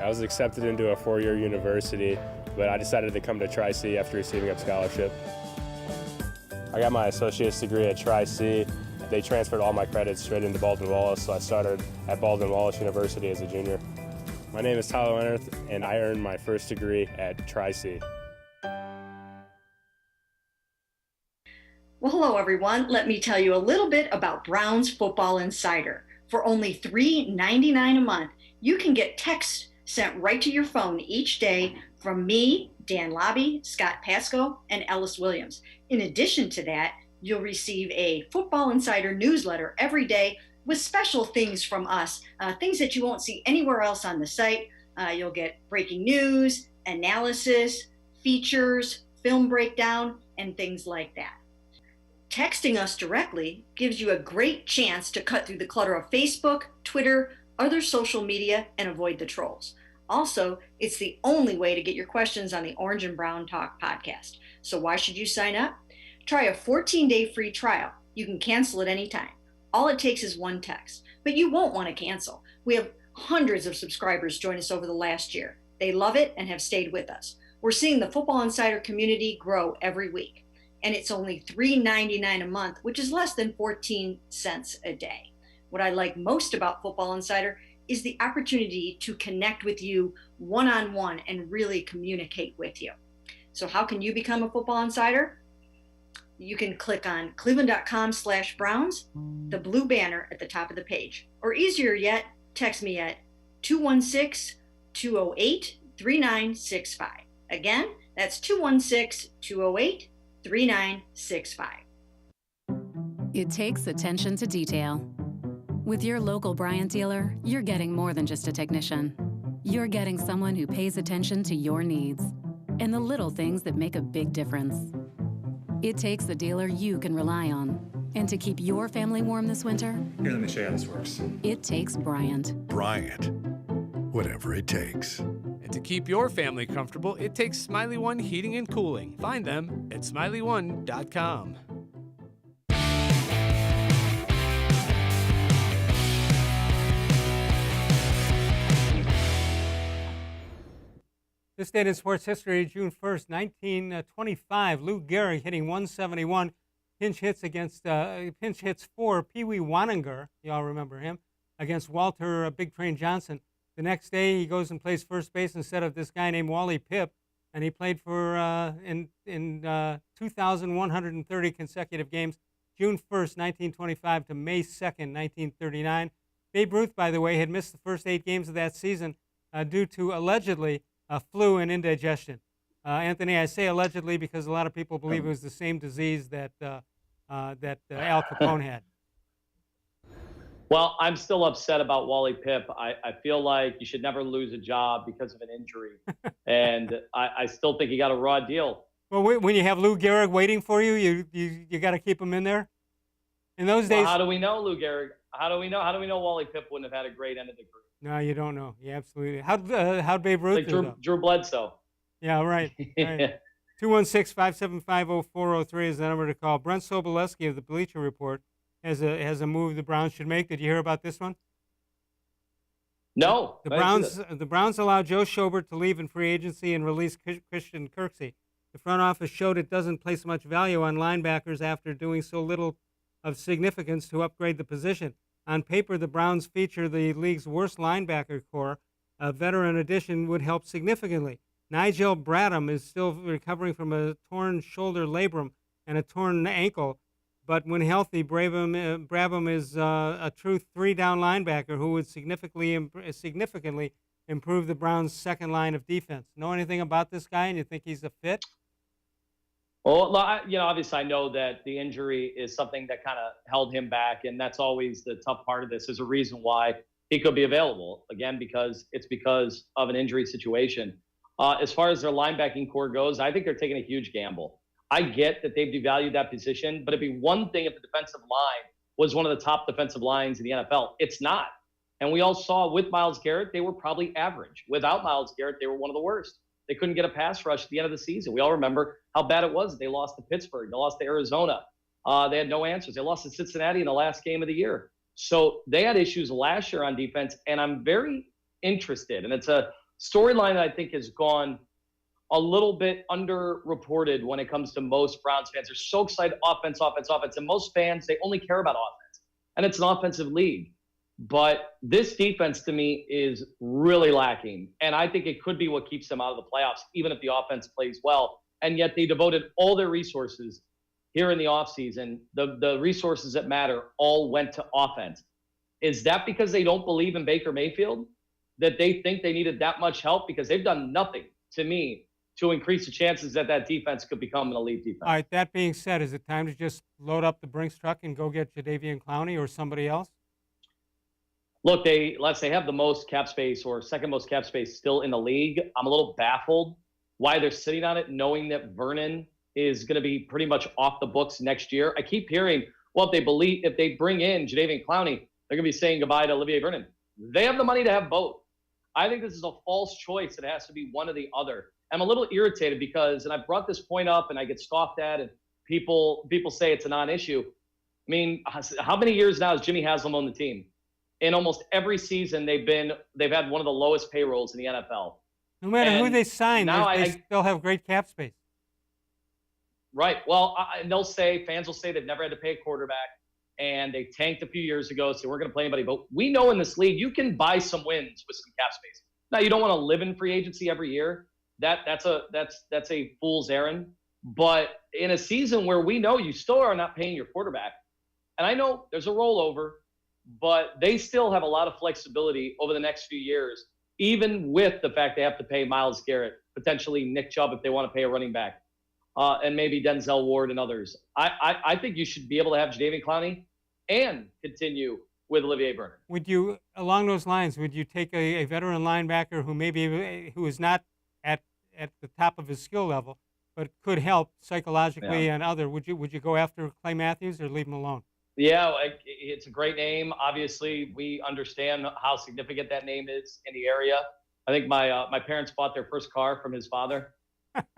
I was accepted into a 4-year university, but I decided to come to Tri-C after receiving a scholarship. I got my associate's degree at Tri-C. They transferred all my credits straight into Baldwin-Wallace, so I started at Baldwin-Wallace University as a junior. My name is Tyler Leonard, and I earned my first degree at Tri-C. Well, hello, everyone. Let me tell you a little bit about Browns Football Insider. For only $3.99 a month, you can get texts sent right to your phone each day from me, Dan Lobby, Scott Pasco, and Ellis Williams. In addition to that, you'll receive a Football Insider newsletter every day with special things from us, things that you won't see anywhere else on the site. You'll get breaking news, analysis, features, film breakdown, and things like that. Texting us directly gives you a great chance to cut through the clutter of Facebook, Twitter, other social media, and avoid the trolls. Also, it's the only way to get your questions on the Orange and Brown Talk podcast. So why should you sign up? Try a 14-day free trial. You can cancel at any time. All it takes is one text, but you won't want to cancel. We have hundreds of subscribers join us over the last year. They love it and have stayed with us. We're seeing the Football Insider community grow every week. And it's only $3.99 a month, which is less than 14 cents a day. What I like most about Football Insider is the opportunity to connect with you one-on-one and really communicate with you. So how can you become a Football Insider? You can click on cleveland.com/Browns, the blue banner at the top of the page. Or easier yet, text me at 216-208-3965. Again, that's 216-208-3965. It takes attention to detail. With your local Bryant dealer, you're getting more than just a technician. you're getting someone who pays attention to your needs and the little things that make a big difference. It takes a dealer you can rely on. And to keep your family warm this winter, here, let me show you how this works. It takes Bryant. Bryant, whatever it takes. And to keep your family comfortable, it takes Smiley One Heating and Cooling. Find them at smiley1.com. This date in sports history, June 1st, 1925, Lou Gehrig hitting 171, pinch hits for Pee Wee Waninger, you all remember him, against Walter Big Train Johnson. The next day, he goes and plays first base instead of this guy named Wally Pipp, and he played for in 2,130 consecutive games, June 1st, 1925 to May 2nd, 1939. Babe Ruth, by the way, had missed the first 8 games of that season due to allegedly flu and indigestion. Anthony, I say allegedly because a lot of people believe it was the same disease that Al Capone had. Well, I'm still upset about Wally Pipp. I feel like you should never lose a job because of an injury. And I still think he got a raw deal. Well, when you have Lou Gehrig waiting for you, you got to keep him in there? In those days... Well, how do we know Lou Gehrig? How do we know Wally Pipp wouldn't have had a great end of the career? No, you don't know. Yeah, absolutely. How'd Babe Ruth do? Drew Bledsoe. Yeah, right. 216-575-0403 is the number to call. Brent Sobolewski of the Bleacher Report has a move the Browns should make. Did you hear about this one? No. The Browns allow Joe Schobert to leave in free agency and release Christian Kirksey. The front office showed it doesn't place much value on linebackers after doing so little of significance to upgrade the position. On paper, the Browns feature the league's worst linebacker core. A veteran addition would help significantly. Nigel-Bradham is still recovering from a torn shoulder labrum and a torn ankle, but when healthy, Brabham is a true 3-down linebacker who would significantly improve the Browns' second line of defense. Know anything about this guy, and you think he's a fit? Well, obviously I know that the injury is something that kind of held him back, and that's always the tough part of this. There's a reason why he could be available, again, because of an injury situation. As far as their linebacking core goes, I think they're taking a huge gamble. I get that they've devalued that position, but it'd be one thing if the defensive line was one of the top defensive lines in the NFL. It's not. And we all saw with Myles Garrett, they were probably average. Without Myles Garrett, they were one of the worst. They couldn't get a pass rush at the end of the season. We all remember how bad it was. They lost to Pittsburgh. They lost to Arizona. They had no answers. They lost to Cincinnati in the last game of the year. So they had issues last year on defense, and I'm very interested. And it's a storyline that I think has gone a little bit underreported when it comes to most Browns fans. They're so excited, offense. And most fans, they only care about offense. And it's an offensive league. But this defense, to me, is really lacking. And I think it could be what keeps them out of the playoffs, even if the offense plays well. And yet they devoted all their resources here in the offseason. The resources that matter all went to offense. Is that because they don't believe in Baker-Mayfield? That they think they needed that much help? Because they've done nothing, to me, to increase the chances that defense could become an elite defense. All right, that being said, is it time to just load up the Brinks truck and go get Jadeveon-Clowney or somebody else? Look, they have the most cap space or second most cap space still in the league. I'm a little baffled why they're sitting on it, knowing that Vernon is going to be pretty much off the books next year. I keep hearing, well, if they bring in Jadeveon-Clowney, they're going to be saying goodbye to Olivier-Vernon. They have the money to have both. I think this is a false choice. It has to be one or the other. I'm a little irritated because, and I brought this point up and I get scoffed at, and people say it's a non-issue. I mean, how many years now has Jimmy Haslam owned the team? In almost every season, they've had one of the lowest payrolls in the NFL. No matter who they sign, they still have great cap space. Right. Well, fans will say they've never had to pay a quarterback, and they tanked a few years ago, so we're going to play anybody. But we know in this league, you can buy some wins with some cap space. Now, you don't want to live in free agency every year. That's a fool's errand. But in a season where we know you still are not paying your quarterback, and I know there's a rollover, but they still have a lot of flexibility over the next few years, even with the fact they have to pay Myles Garrett, potentially Nick Chubb if they want to pay a running back, and maybe Denzel Ward and others. I think you should be able to have Jadeveon-Clowney and continue with Olivier-Vernon. Would you, along those lines, would you take a veteran linebacker who is not at the top of his skill level, but could help psychologically and other? Would you go after Clay Matthews or leave him alone? Yeah, it's a great name. Obviously, we understand how significant that name is in the area. I think my parents bought their first car from his father.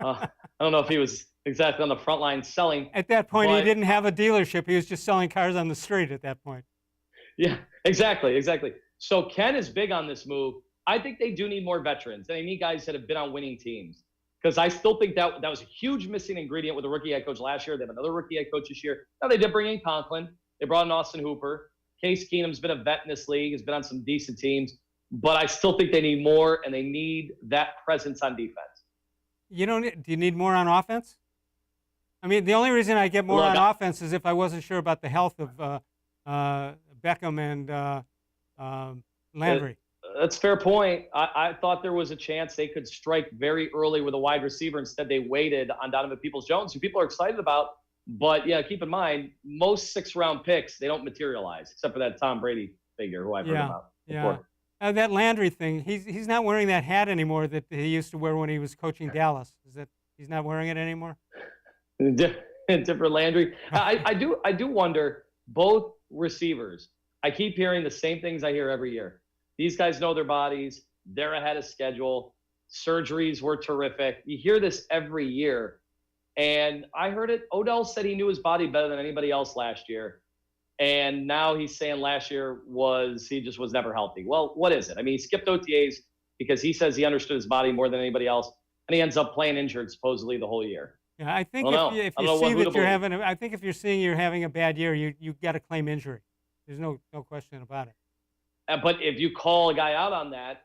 I don't know if he was exactly on the front line selling. At that point, he didn't have a dealership. He was just selling cars on the street at that point. Yeah, exactly. So Ken is big on this move. I think they do need more veterans. They need guys that have been on winning teams. Because I still think that was a huge missing ingredient with the rookie head coach last year. They have another rookie head coach this year. Now, they did bring in Conklin. They brought in Austin Hooper. Case Keenum's been a vet in this league. He's been on some decent teams. But I still think they need more, and they need that presence on defense. Do you need more on offense? I mean, the only reason I get more on offense is if I wasn't sure about the health of Beckham and Landry. That's a fair point. I thought there was a chance they could strike very early with a wide receiver. Instead, they waited on Donovan Peoples-Jones, who people are excited about. But, yeah, keep in mind, most sixth-round picks, they don't materialize, except for that Tom Brady figure who I've heard about before. That Landry thing, he's not wearing that hat anymore that he used to wear when he was coaching Dallas. Is that he's not wearing it anymore? Different Landry. I do wonder, both receivers, I keep hearing the same things I hear every year. These guys know their bodies. They're ahead of schedule. Surgeries were terrific. You hear this every year. And I heard it. Odell said he knew his body better than anybody else last year. And now he's saying last year he just was never healthy. Well, what is it? I mean, he skipped OTAs because he says he understood his body more than anybody else. And he ends up playing injured supposedly the whole year. Yeah, I think if you're seeing you're having a bad year, you got to claim injury. There's no question about it. But if you call a guy out on that,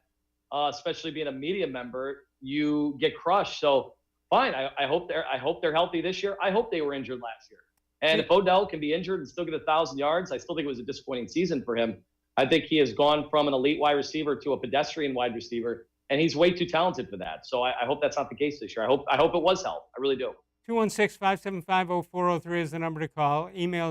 especially being a media member, you get crushed. So fine. I hope they're healthy this year. I hope they were injured last year. And if Odell can be injured and still get 1,000 yards, I still think it was a disappointing season for him. I think he has gone from an elite wide receiver to a pedestrian wide receiver, and he's way too talented for that. So I hope that's not the case this year. I hope it was health. I really do. 216-575-0403 is the number to call. Email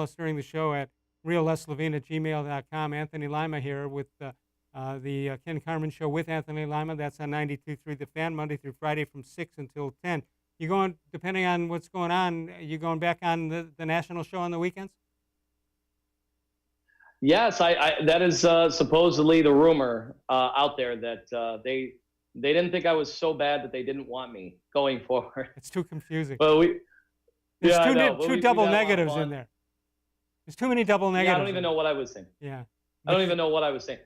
us during the show at real-levine@gmail.com. Anthony Lima here with the Ken Carman Show with Anthony Lima. That's on 92.3 The Fan, Monday through Friday from 6 until 10. You going, depending on what's going on, you going back on the national show on the weekends? Yes, that is supposedly the rumor out there that they didn't think I was so bad that they didn't want me going forward. It's too confusing. Well, there's two double negatives in there. There's too many double negatives. Yeah, I don't even know what I was saying. Yeah. I don't even know what I was saying.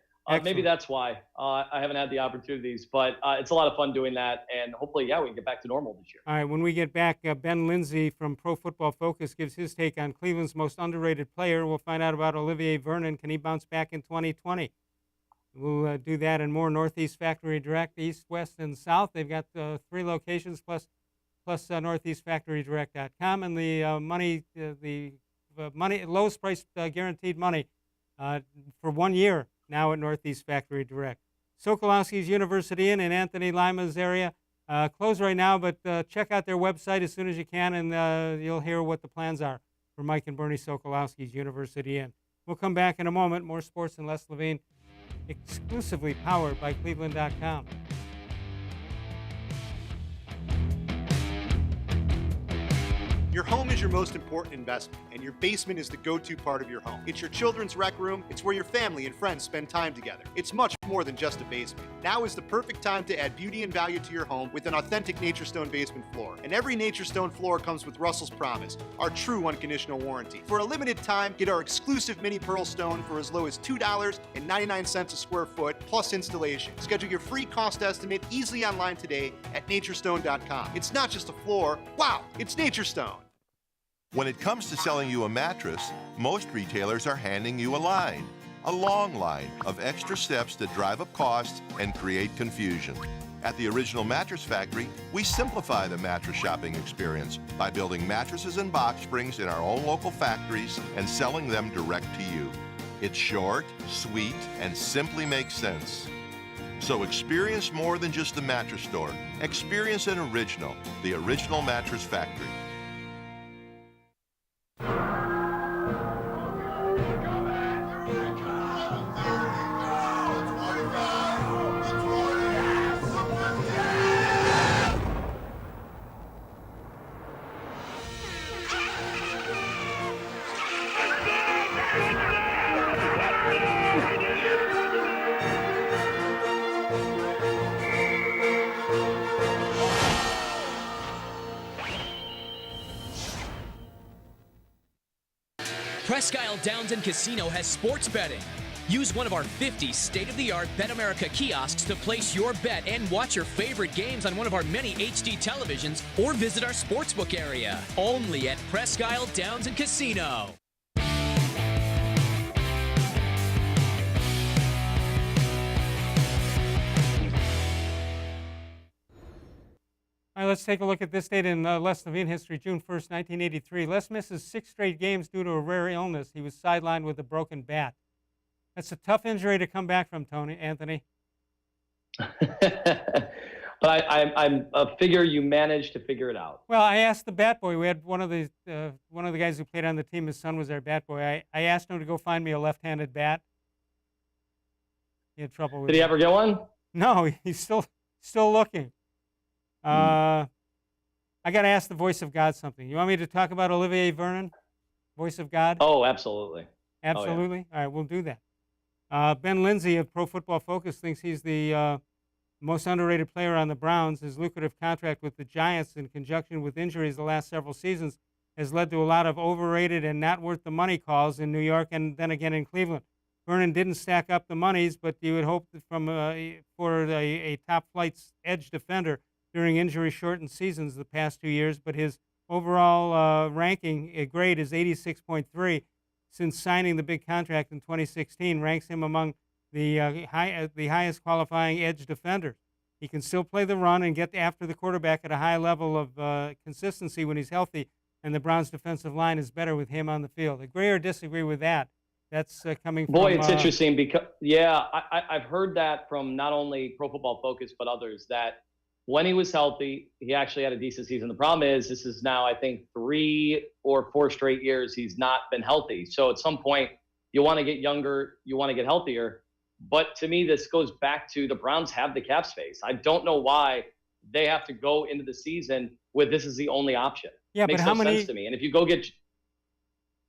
Maybe that's why I haven't had the opportunities, but it's a lot of fun doing that, and hopefully, we can get back to normal this year. All right, when we get back, Ben Lindsay from Pro Football Focus gives his take on Cleveland's most underrated player. We'll find out about Olivier-Vernon. Can he bounce back in 2020? We'll do that and more. Northeast Factory Direct, East, West, and South. They've got 3 locations plus northeastfactorydirect.com, and the lowest price guaranteed money for 1 year. Now at Northeast Factory Direct. Sokolowski's University Inn in Anthony Lima's area. Closed right now, but check out their website as soon as you can, and you'll hear what the plans are for Mike and Bernie Sokolowski's University Inn. We'll come back in a moment. More Sports and Les-Levine, exclusively powered by cleveland.com. Your home is your most important investment, and your basement is the go-to part of your home. It's your children's rec room. It's where your family and friends spend time together. It's much more than just a basement. Now is the perfect time to add beauty and value to your home with an authentic NatureStone basement floor. And every NatureStone floor comes with Russell's Promise, our true unconditional warranty. For a limited time, get our exclusive mini pearl stone for as low as $2.99 a square foot, plus installation. Schedule your free cost estimate easily online today at naturestone.com. It's not just a floor. Wow, it's NatureStone. When it comes to selling you a mattress, most retailers are handing you a line. A long line of extra steps that drive up costs and create confusion. At the Original Mattress Factory, we simplify the mattress shopping experience by building mattresses and box springs in our own local factories and selling them direct to you. It's short, sweet, and simply makes sense. So experience more than just a mattress store. Experience an original, the Original Mattress Factory. Downs and Casino has sports betting. Use one of our 50 state-of-the-art Bet America kiosks to place your bet and watch your favorite games on one of our many HD televisions or visit our sportsbook area. Only at Presque Isle Downs and Casino. All right, let's take a look at this date in Les-Levine history. June 1st, 1983. Les misses 6 straight games due to a rare illness. He was sidelined with a broken bat. That's a tough injury to come back from, Anthony. But I figure you managed to figure it out. Well, I asked the bat boy. We had one of the guys who played on the team. His son was our bat boy. I asked him to go find me a left-handed bat. He had trouble with it. Did he ever get one? No, he's still looking. I got to ask the voice of God something. You want me to talk about Olivier-Vernon, voice of God? Oh, absolutely. Absolutely? Oh, yeah. All right, we'll do that. Ben Lindsay of Pro Football Focus thinks he's the most underrated player on the Browns. His lucrative contract with the Giants in conjunction with injuries the last several seasons has led to a lot of overrated and not worth the money calls in New York and then again in Cleveland. Vernon didn't stack up the monies, but you would hope that for a top-flight edge defender during injury-shortened seasons the past 2 years, but his overall ranking grade is 86.3 since signing the big contract in 2016, ranks him among the highest qualifying edge defenders. He can still play the run and get after the quarterback at a high level of consistency when he's healthy, and the Browns' defensive line is better with him on the field. Agree or disagree with that? That's coming from... Boy, it's interesting because, I've heard that from not only Pro Football Focus but others, that when he was healthy, he actually had a decent season. The problem is this is now, I think, 3 or 4 straight years he's not been healthy. So at some point, you want to get younger, you want to get healthier. But to me, this goes back to the Browns have the cap space. I don't know why they have to go into the season with this is the only option. Yeah, Makes but how no many? sense to me. And if you go get...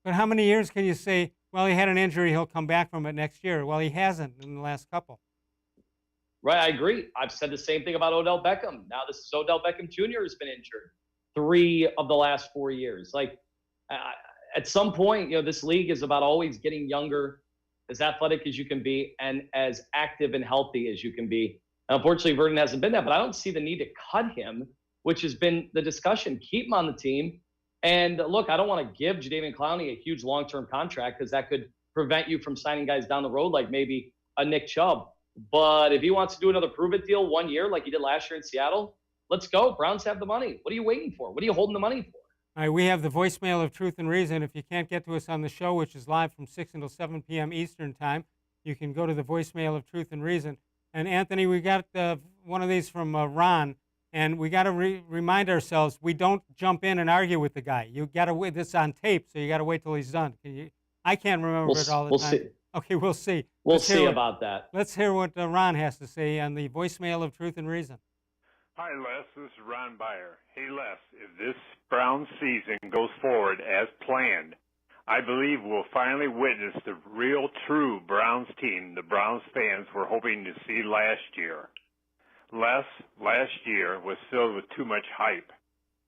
But how many years can you say, well, he had an injury, he'll come back from it next year? Well, he hasn't in the last couple. Right, I agree. I've said the same thing about Odell Beckham. Now this is Odell Beckham Jr. has been injured 3 of the last 4 years. Like, at some point, this league is about always getting younger, as athletic as you can be, and as active and healthy as you can be. And unfortunately, Vernon hasn't been that, but I don't see the need to cut him, which has been the discussion. Keep him on the team. And look, I don't want to give Jadeveon-Clowney a huge long-term contract because that could prevent you from signing guys down the road like maybe a Nick Chubb. But if he wants to do another prove-it deal 1 year like he did last year in Seattle, let's go. Browns have the money. What are you waiting for? What are you holding the money for? All right, we have the voicemail of Truth and Reason. If you can't get to us on the show, which is live from 6 until 7 p.m. Eastern Time, you can go to the voicemail of Truth and Reason. And, Anthony, we got one of these from Ron, and we got to remind ourselves we don't jump in and argue with the guy. You got to wait. This is on tape, so you got to wait till he's done. I can't remember it all the time. We'll see. Okay, we'll see. We'll see about that. Let's hear what Ron has to say on the voicemail of Truth and Reason. Hi, Les. This is Ron Byer. Hey, Les, if this Browns season goes forward as planned, I believe we'll finally witness the real, true Browns team the Browns fans were hoping to see last year. Les, last year was filled with too much hype,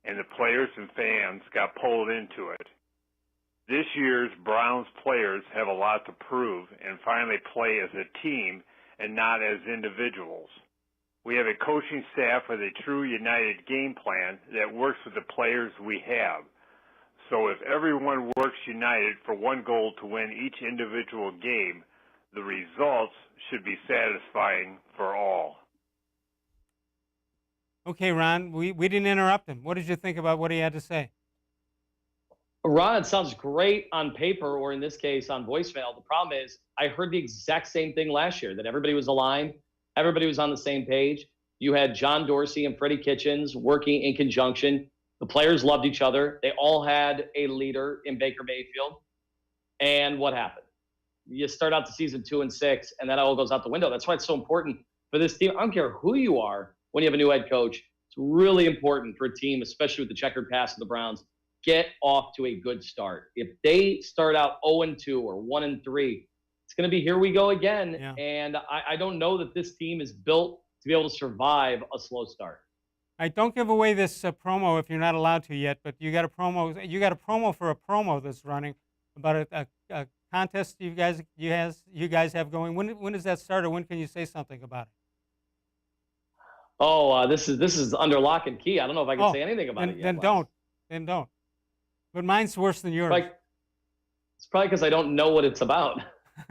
and the players and fans got pulled into it. This year's Browns players have a lot to prove and finally play as a team and not as individuals. We have a coaching staff with a true united game plan that works with the players we have. So if everyone works united for one goal to win each individual game, the results should be satisfying for all. Okay, Ron, we didn't interrupt him. What did you think about what he had to say? Ron, it sounds great on paper, or in this case on voicemail. The problem is I heard the exact same thing last year, that everybody was aligned. Everybody was on the same page. You had John Dorsey and Freddie Kitchens working in conjunction. The players loved each other. They all had a leader in Baker-Mayfield. And what happened? You start out the season 2-6, and that all goes out the window. That's why it's so important for this team. I don't care who you are when you have a new head coach. It's really important for a team, especially with the checkered past of the Browns, get off to a good start. If they start out 0-2 or 1-3, it's going to be here we go again. Yeah. And I don't know that this team is built to be able to survive a slow start. All right, don't give away this promo if you're not allowed to yet. But you got a promo. You got a promo for a promo that's running about a contest you guys have going? When does that start, or when can you say something about it? Oh, this is under lock and key. I don't know if I can say anything about it yet. Then don't. But mine's worse than yours. It's probably because I don't know what it's about.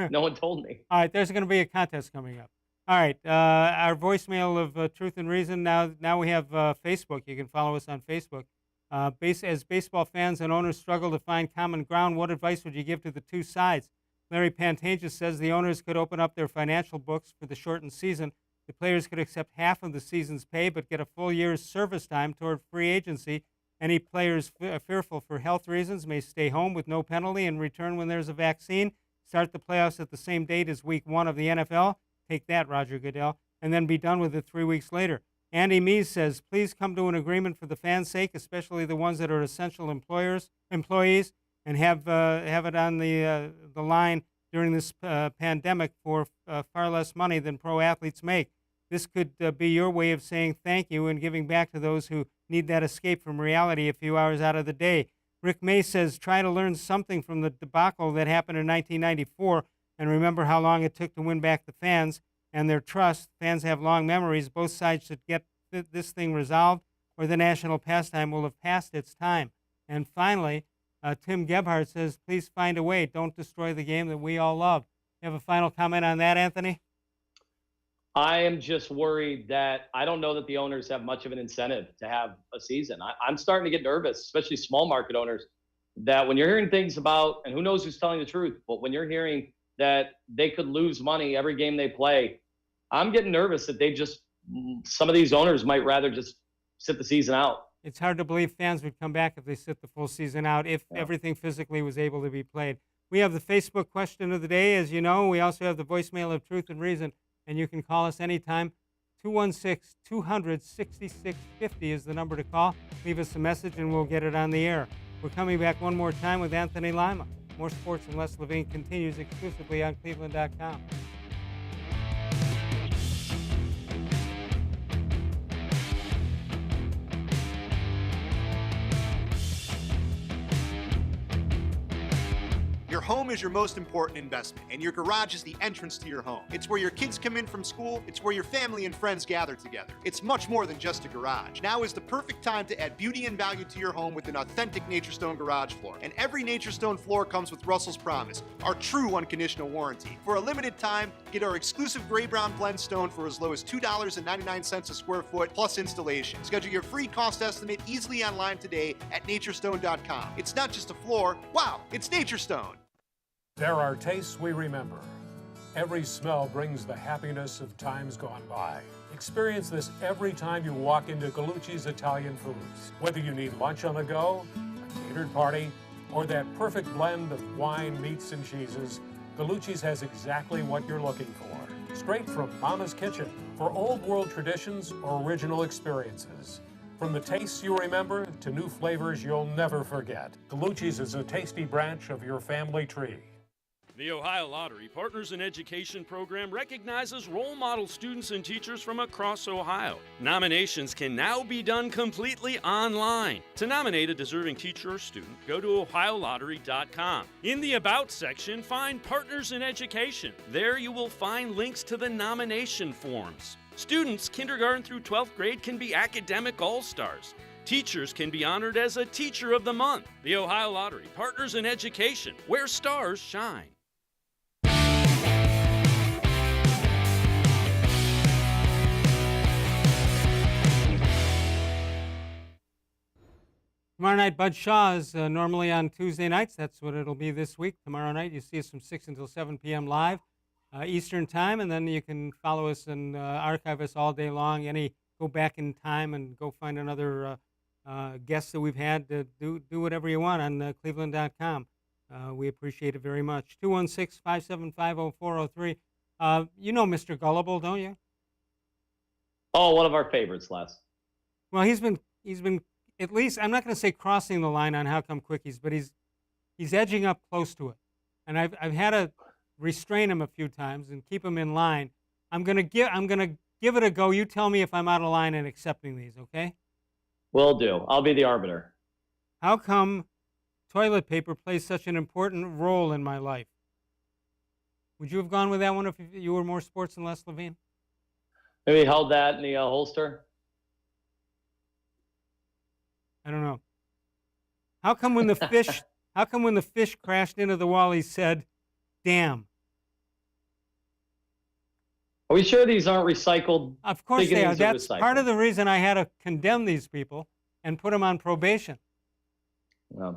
No one told me. All right, there's going to be a contest coming up. All right, our voicemail of Truth and Reason. Now we have Facebook. You can follow us on Facebook. As baseball fans and owners struggle to find common ground, what advice would you give to the two sides? Larry Pantages says the owners could open up their financial books for the shortened season. The players could accept half of the season's pay but get a full year's service time toward free agency. Any players fearful for health reasons may stay home with no penalty and return when there's a vaccine. Start the playoffs at the same date as week 1 of the NFL. Take that, Roger Goodell. And then be done with it 3 weeks later. Andy Mees says, please come to an agreement for the fans' sake, especially the ones that are essential employees, and have it on the line during this pandemic for far less money than pro athletes make. This could be your way of saying thank you and giving back to those who need that escape from reality a few hours out of the day. Rick May says, try to learn something from the debacle that happened in 1994 and remember how long it took to win back the fans and their trust. Fans have long memories. Both sides should get this thing resolved or the national pastime will have passed its time. And finally, Tim Gebhardt says, please find a way. Don't destroy the game that we all love. You have a final comment on that, Anthony? I am just worried that I don't know that the owners have much of an incentive to have a season. I'm starting to get nervous, especially small market owners, that when you're hearing things about, and who knows who's telling the truth, but when you're hearing that they could lose money every game they play, I'm getting nervous that some of these owners might rather just sit the season out. It's hard to believe fans would come back if they sit the full season out, if everything physically was able to be played. We have the Facebook question of the day, as you know. We also have the voicemail of Truth and Reason, and you can call us anytime. 216-200-6650 is the number to call. Leave us a message, and we'll get it on the air. We're coming back one more time with Anthony-Lima. More Sports and Les-Levine continues exclusively on cleveland.com. Your home is your most important investment, and your garage is the entrance to your home. It's where your kids come in from school. It's where your family and friends gather together. It's much more than just a garage. Now is the perfect time to add beauty and value to your home with an authentic NatureStone garage floor. And every NatureStone floor comes with Russell's Promise, our true unconditional warranty. For a limited time, get our exclusive gray-brown blend stone for as low as $2.99 a square foot plus installation. Schedule your free cost estimate easily online today at naturestone.com. It's not just a floor. Wow, it's NatureStone. There are tastes we remember. Every smell brings the happiness of times gone by. Experience this every time you walk into Gallucci's Italian Foods. Whether you need lunch on the go, a catered party, or that perfect blend of wine, meats, and cheeses, Gallucci's has exactly what you're looking for. Straight from Mama's kitchen for old world traditions or original experiences. From the tastes you remember to new flavors you'll never forget. Gallucci's is a tasty branch of your family tree. The Ohio Lottery Partners in Education program recognizes role model students and teachers from across Ohio. Nominations can now be done completely online. To nominate a deserving teacher or student, go to OhioLottery.com. In the About section, find Partners in Education. There you will find links to the nomination forms. Students, kindergarten through 12th grade, can be academic all-stars. Teachers can be honored as a Teacher of the Month. The Ohio Lottery Partners in Education, where stars shine. Tomorrow night, Bud Shaw is normally on Tuesday nights. That's what it'll be this week. Tomorrow night, you see us from 6 until 7 p.m. live Eastern time, and then you can follow us and archive us all day long. Go back in time and go find another guest that we've had. Do whatever you want on cleveland.com. We appreciate it very much. 216-575-0403. You know Mr. Gullible, don't you? Oh, one of our favorites, Les. Well, he's been at least, I'm not going to say crossing the line on How Come Quickies, but he's edging up close to it. And I've had to restrain him a few times and keep him in line. I'm gonna give it a go. You tell me if I'm out of line in accepting these, okay? Will do. I'll be the arbiter. How come toilet paper plays such an important role in my life. Would you have gone with that one if you were more sports and less Levine? Maybe held that in the holster. I don't know. How come when the fish crashed into the wall, he said, "Damn"? Are we sure these aren't recycled? Of course they are. That's recycled? part of the reason I had to condemn these people and put them on probation.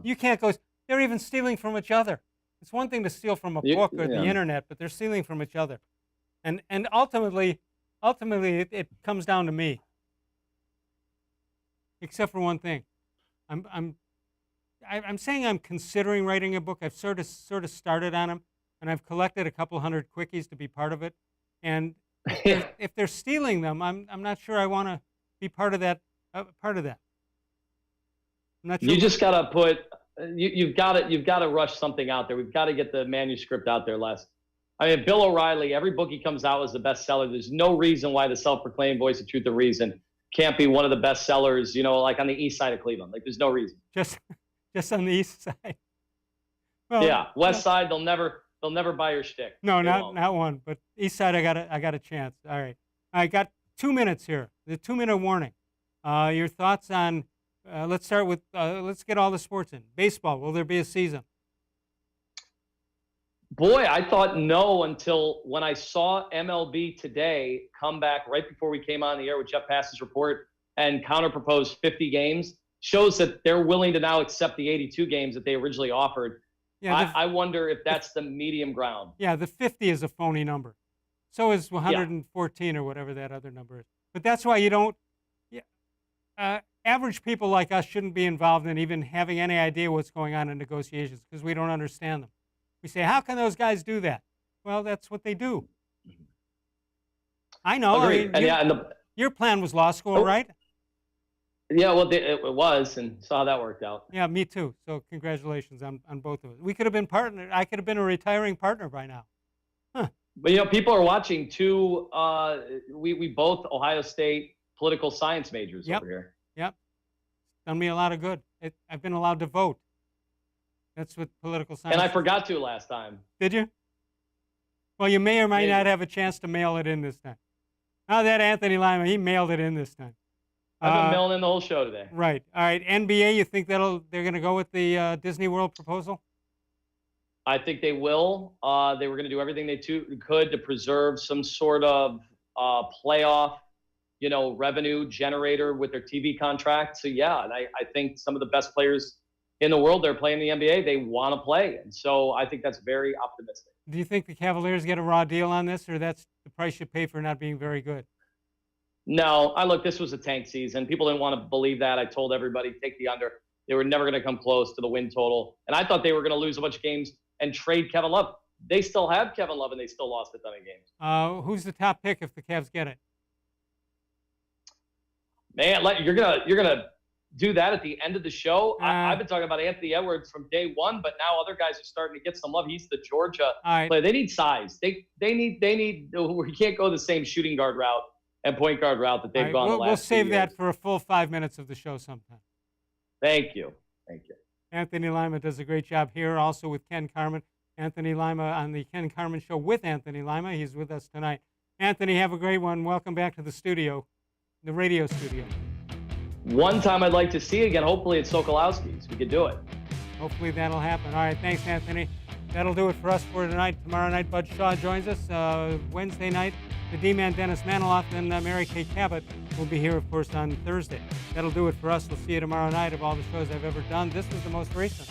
You can't go. They're even stealing from each other. It's one thing to steal from a book or the internet, but they're stealing from each other. And ultimately, it comes down to me. Except for one thing, I'm saying I'm considering writing a book. I've sort of started on them, and I've collected a couple hundred quickies to be part of it. And if they're stealing them, I'm not sure I want to be part of that. I'm not sure. You just gotta put. You've got to rush something out there. We've got to get the manuscript out there, Les. I mean, Bill O'Reilly, every book he comes out as the bestseller. There's no reason why the self-proclaimed voice of truth and reason can't be one of the best sellers, like on the east side of Cleveland. Like, there's no reason. Just on the east side. Well, yeah, west side, they'll never buy your shtick. No, not one. But east side, I got a chance. All right, I got 2 minutes here. The 2-minute warning. Your thoughts on? Let's start with. Let's get all the sports in. Baseball. Will there be a season? Boy, I thought no until when I saw MLB Today come back right before we came on the air with Jeff Pass's report and counter-proposed 50 games. Shows that they're willing to now accept the 82 games that they originally offered. Yeah, I wonder if that's the medium ground. Yeah, the 50 is a phony number. So is 114 or whatever that other number is. But that's why you don't. Average people like us shouldn't be involved in even having any idea what's going on in negotiations because we don't understand them. We say, how can those guys do that? Well, that's what they do. I know. Agreed. I mean, your plan was law school, right? Yeah, well, it was, and saw how that worked out. Yeah, me too. So congratulations on both of us. We could have been partnered. I could have been a retiring partner by now. Huh. But, people are watching too. We both Ohio State political science majors over here. Yep. Done me a lot of good. I've been allowed to vote. That's what political science. And I forgot to last time. Did you? Well, you may or may not have a chance to mail it in this time. Oh, that Anthony-Lima, he mailed it in this time. I've been mailing in the whole show today. Right. All right. NBA, you think they're going to go with the Disney World proposal? I think they will. They were going to do everything they could to preserve some sort of playoff, revenue generator with their TV contract. So, yeah, and I think some of the best players in the world, they're playing the NBA. They want to play. And so I think that's very optimistic. Do you think the Cavaliers get a raw deal on this, or that's the price you pay for not being very good? No, look, this was a tank season. People didn't want to believe that. I told everybody, take the under. They were never going to come close to the win total. And I thought they were going to lose a bunch of games and trade Kevin Love. They still have Kevin Love, and they still lost a ton of games. Who's the top pick if the Cavs get it? Man, you're gonna do that at the end of the show. I've been talking about Anthony Edwards from day one, but now other guys are starting to get some love. He's the Georgia player. They need size. They need. We can't go the same shooting guard route and point guard route that they've gone the last We'll save 2 years. that for a full 5 minutes of the show sometime. Thank you. Anthony-Lima does a great job here, also with Ken Carman. Anthony-Lima on the Ken Carman Show with Anthony-Lima. He's with us tonight. Anthony, have a great one. Welcome back to the studio, the radio studio. One time I'd like to see again, hopefully it's Sokolowski's. We could do it. Hopefully that'll happen. All right, thanks, Anthony. That'll do it for us for tonight. Tomorrow night, Bud Shaw joins us. Wednesday night, the D-Man Dennis Maniloff and Mary Kay Cabot will be here, of course, on Thursday. That'll do it for us. We'll see you tomorrow night. Of all the shows I've ever done, this was the most recent.